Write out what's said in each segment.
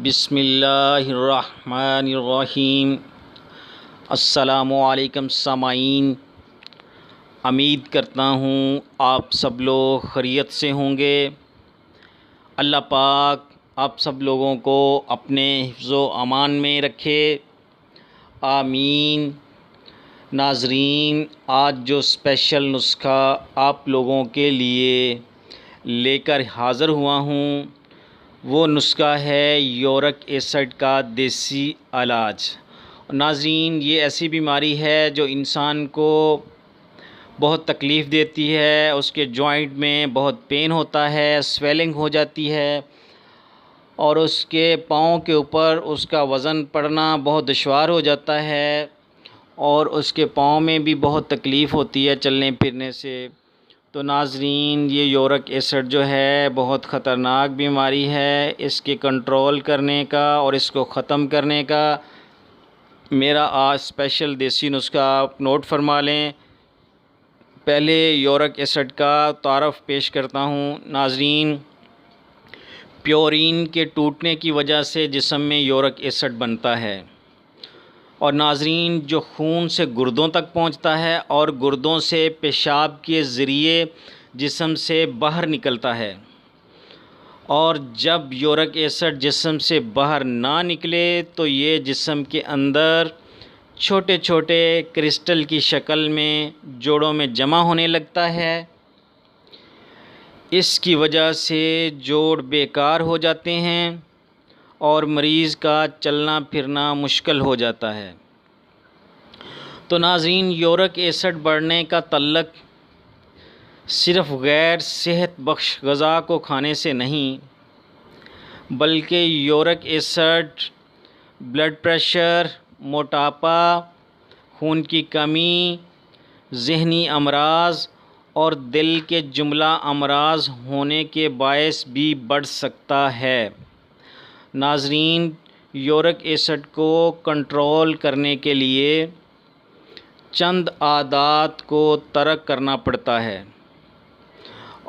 بسم اللہ الرحمن الرحیم۔ السلام علیکم سامعین، امید کرتا ہوں آپ سب لوگ خیریت سے ہوں گے۔ اللہ پاک آپ سب لوگوں کو اپنے حفظ و امان میں رکھے، آمین۔ ناظرین، آج جو اسپیشل نسخہ آپ لوگوں کے لیے لے کر حاضر ہوا ہوں وہ نسخہ ہے یورک ایسڈ کا دیسی علاج۔ ناظرین، یہ ایسی بیماری ہے جو انسان کو بہت تکلیف دیتی ہے، اس کے جوائنٹ میں بہت پین ہوتا ہے، سویلنگ ہو جاتی ہے اور اس کے پاؤں کے اوپر اس کا وزن پڑنا بہت دشوار ہو جاتا ہے اور اس کے پاؤں میں بھی بہت تکلیف ہوتی ہے چلنے پھرنے سے۔ تو ناظرین، یہ یورک ایسڈ جو ہے بہت خطرناک بیماری ہے۔ اس کے کنٹرول کرنے کا اور اس کو ختم کرنے کا میرا آج اسپیشل دیسی نسخہ آپ نوٹ فرما لیں۔ پہلے یورک ایسڈ کا تعارف پیش کرتا ہوں۔ ناظرین، پیورین کے ٹوٹنے کی وجہ سے جسم میں یورک ایسڈ بنتا ہے اور ناظرین جو خون سے گردوں تک پہنچتا ہے اور گردوں سے پیشاب کے ذریعے جسم سے باہر نکلتا ہے، اور جب یورک ایسڈ جسم سے باہر نہ نکلے تو یہ جسم کے اندر چھوٹے چھوٹے کرسٹل کی شکل میں جوڑوں میں جمع ہونے لگتا ہے۔ اس کی وجہ سے جوڑ بیکار ہو جاتے ہیں اور مریض کا چلنا پھرنا مشکل ہو جاتا ہے۔ تو ناظرین، یورک ایسڈ بڑھنے کا تعلق صرف غیر صحت بخش غذا کو کھانے سے نہیں، بلکہ یورک ایسڈ بلڈ پریشر، موٹاپا، خون کی کمی، ذہنی امراض اور دل کے جملہ امراض ہونے کے باعث بھی بڑھ سکتا ہے۔ ناظرین، یورک ایسڈ کو کنٹرول کرنے کے لیے چند عادات کو ترک کرنا پڑتا ہے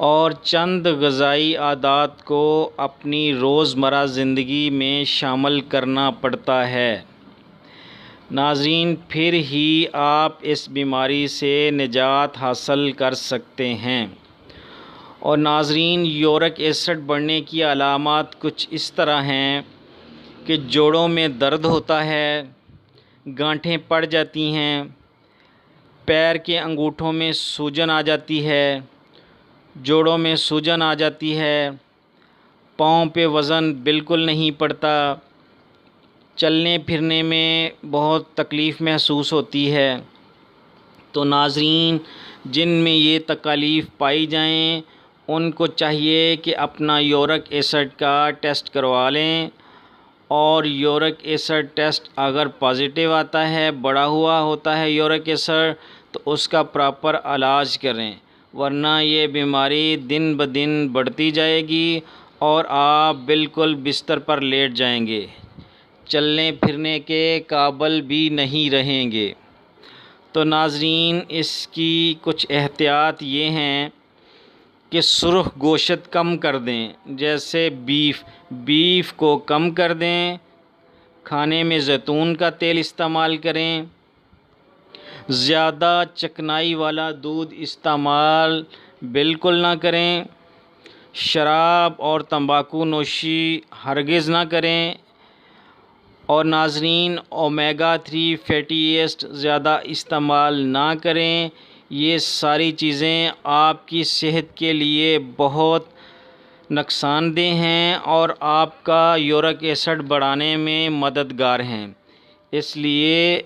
اور چند غذائی عادات کو اپنی روزمرہ زندگی میں شامل کرنا پڑتا ہے۔ ناظرین، پھر ہی آپ اس بیماری سے نجات حاصل کر سکتے ہیں۔ اور ناظرین، یورک ایسڈ بڑھنے کی علامات کچھ اس طرح ہیں کہ جوڑوں میں درد ہوتا ہے، گانٹھیں پڑ جاتی ہیں، پیر کے انگوٹھوں میں سوجن آ جاتی ہے، جوڑوں میں سوجن آ جاتی ہے، پاؤں پہ وزن بالکل نہیں پڑتا، چلنے پھرنے میں بہت تکلیف محسوس ہوتی ہے۔ تو ناظرین، جن میں یہ تکالیف پائی جائیں ان کو چاہیے کہ اپنا یورک ایسڈ کا ٹیسٹ کروا لیں، اور یورک ایسڈ ٹیسٹ اگر پازیٹیو آتا ہے، بڑھا ہوا ہوتا ہے یورک ایسڈ، تو اس کا پراپر علاج کریں، ورنہ یہ بیماری دن بدن بڑھتی جائے گی اور آپ بالکل بستر پر لیٹ جائیں گے، چلنے پھرنے کے قابل بھی نہیں رہیں گے۔ تو ناظرین، اس کی کچھ احتیاط یہ ہیں کہ سرخ گوشت کم کر دیں، جیسے بیف کو کم کر دیں، کھانے میں زیتون کا تیل استعمال کریں، زیادہ چکنائی والا دودھ استعمال بالکل نہ کریں، شراب اور تمباکو نوشی ہرگز نہ کریں، اور ناظرین اومیگا 3 فیٹی ایسڈ زیادہ استعمال نہ کریں۔ یہ ساری چیزیں آپ کی صحت کے لیے بہت نقصان دہ ہیں اور آپ کا یورک ایسڈ بڑھانے میں مددگار ہیں۔ اس لیے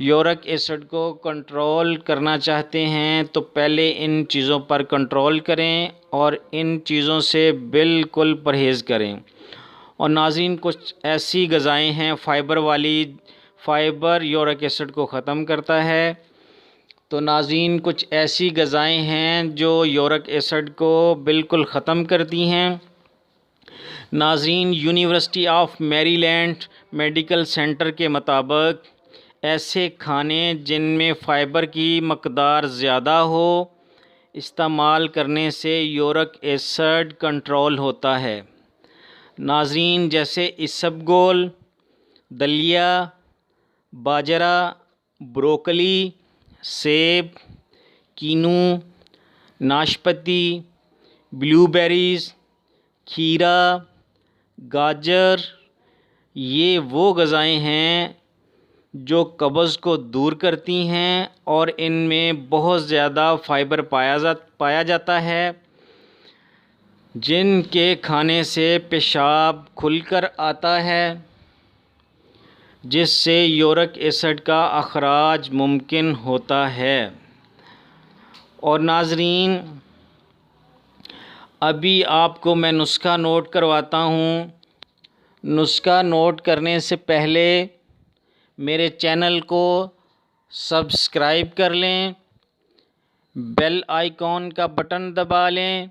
یورک ایسڈ کو کنٹرول کرنا چاہتے ہیں تو پہلے ان چیزوں پر کنٹرول کریں اور ان چیزوں سے بالکل پرہیز کریں۔ اور ناظرین، کچھ ایسی غذائیں ہیں فائبر والی، فائبر یورک ایسڈ کو ختم کرتا ہے۔ تو ناظرین، کچھ ایسی غذائیں ہیں جو یورک ایسڈ کو بالکل ختم کرتی ہیں۔ ناظرین، یونیورسٹی آف میری لینڈ میڈیکل سینٹر کے مطابق ایسے کھانے جن میں فائبر کی مقدار زیادہ ہو استعمال کرنے سے یورک ایسڈ کنٹرول ہوتا ہے۔ ناظرین جیسے اسبگول، دلیا، باجرا، بروکلی، سیب، کینو، ناشپاتی، بلیو بیریز، کھیرا، گاجر، یہ وہ غذائیں ہیں جو قبض کو دور کرتی ہیں اور ان میں بہت زیادہ فائبر پایا جاتا ہے، جن کے کھانے سے پیشاب کھل کر آتا ہے، جس سے یورک ایسڈ کا اخراج ممکن ہوتا ہے۔ اور ناظرین ابھی آپ کو میں نسخہ نوٹ کرواتا ہوں۔ نسخہ نوٹ کرنے سے پہلے میرے چینل کو سبسکرائب کر لیں، بیل آئیکن کا بٹن دبا لیں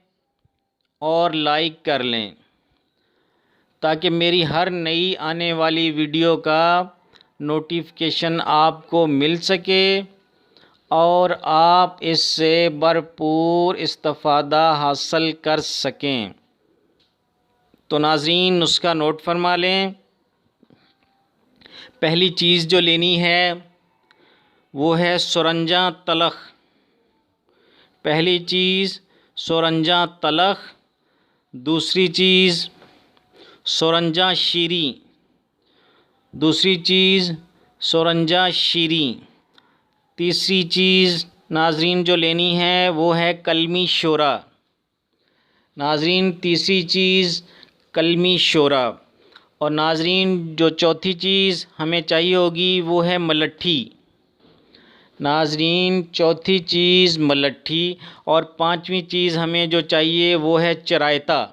اور لائک کر لیں تاکہ میری ہر نئی آنے والی ویڈیو کا نوٹیفیکیشن آپ کو مل سکے اور آپ اس سے بھرپور استفادہ حاصل کر سکیں۔ تو ناظرین نسخہ نوٹ فرما لیں۔ پہلی چیز جو لینی ہے وہ ہے سرنجاں تلخ۔ پہلی چیز سرنجاں تلخ، دوسری چیز سرنجاں شیریں، دوسری چیز سرنجاں شیریں، تیسری چیز ناظرین جو لینی ہے وہ ہے کلمی شورا۔ ناظرین تیسری چیز کلمی شورا۔ اور ناظرین جو چوتھی چیز ہمیں چاہیے ہوگی وہ ہے ملٹھی۔ ناظرین چوتھی چیز ملٹھی اور پانچویں چیز ہمیں جو چاہیے وہ ہے چرائتا۔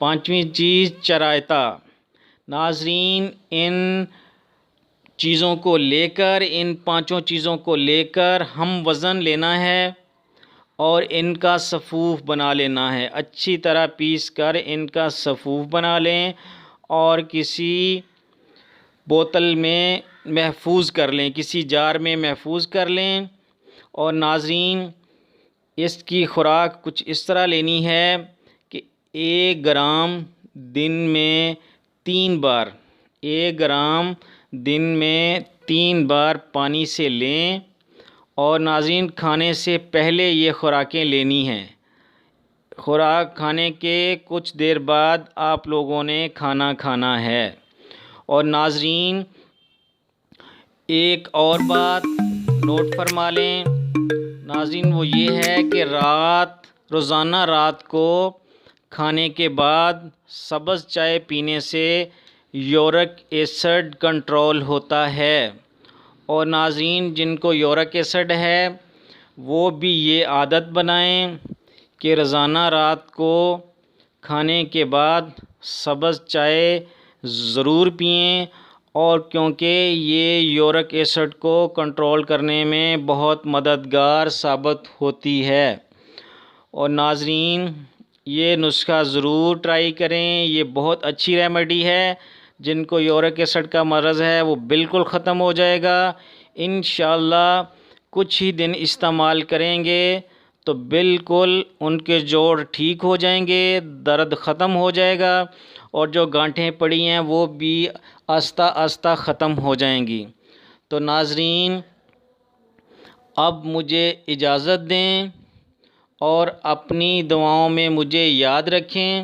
پانچویں چیز چرائتا۔ ناظرین ان چیزوں کو لے کر، ان پانچوں چیزوں کو لے کر ہم وزن لینا ہے اور ان کا صفوف بنا لینا ہے۔ اچھی طرح پیس کر ان کا صفوف بنا لیں اور کسی بوتل میں محفوظ کر لیں، کسی جار میں محفوظ کر لیں۔ اور ناظرین اس کی خوراک کچھ اس طرح لینی ہے کہ 1 گرام دن میں 3 بار، 1 گرام دن میں 3 بار پانی سے لیں۔ اور ناظرین کھانے سے پہلے یہ خوراکیں لینی ہیں۔ خوراک کھانے کے کچھ دیر بعد آپ لوگوں نے کھانا کھانا ہے۔ اور ناظرین ایک اور بات نوٹ فرما لیں ناظرین، وہ یہ ہے کہ روزانہ رات کو کھانے کے بعد سبز چائے پینے سے یورک ایسڈ کنٹرول ہوتا ہے۔ اور ناظرین جن کو یورک ایسڈ ہے وہ بھی یہ عادت بنائیں کہ روزانہ رات کو کھانے کے بعد سبز چائے ضرور پئیں، اور کیونکہ یہ یورک ایسڈ کو کنٹرول کرنے میں بہت مددگار ثابت ہوتی ہے۔ اور ناظرین یہ نسخہ ضرور ٹرائی کریں، یہ بہت اچھی ریمیڈی ہے۔ جن کو یورک ایسڈ کا مرض ہے وہ بالکل ختم ہو جائے گا انشاءاللہ۔ کچھ ہی دن استعمال کریں گے تو بالکل ان کے جوڑ ٹھیک ہو جائیں گے، درد ختم ہو جائے گا اور جو گانٹھیں پڑی ہیں وہ بھی آہستہ آہستہ ختم ہو جائیں گی۔ تو ناظرین اب مجھے اجازت دیں اور اپنی دعاؤں میں مجھے یاد رکھیں۔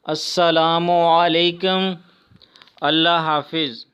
السلام علیکم، اللہ حافظ۔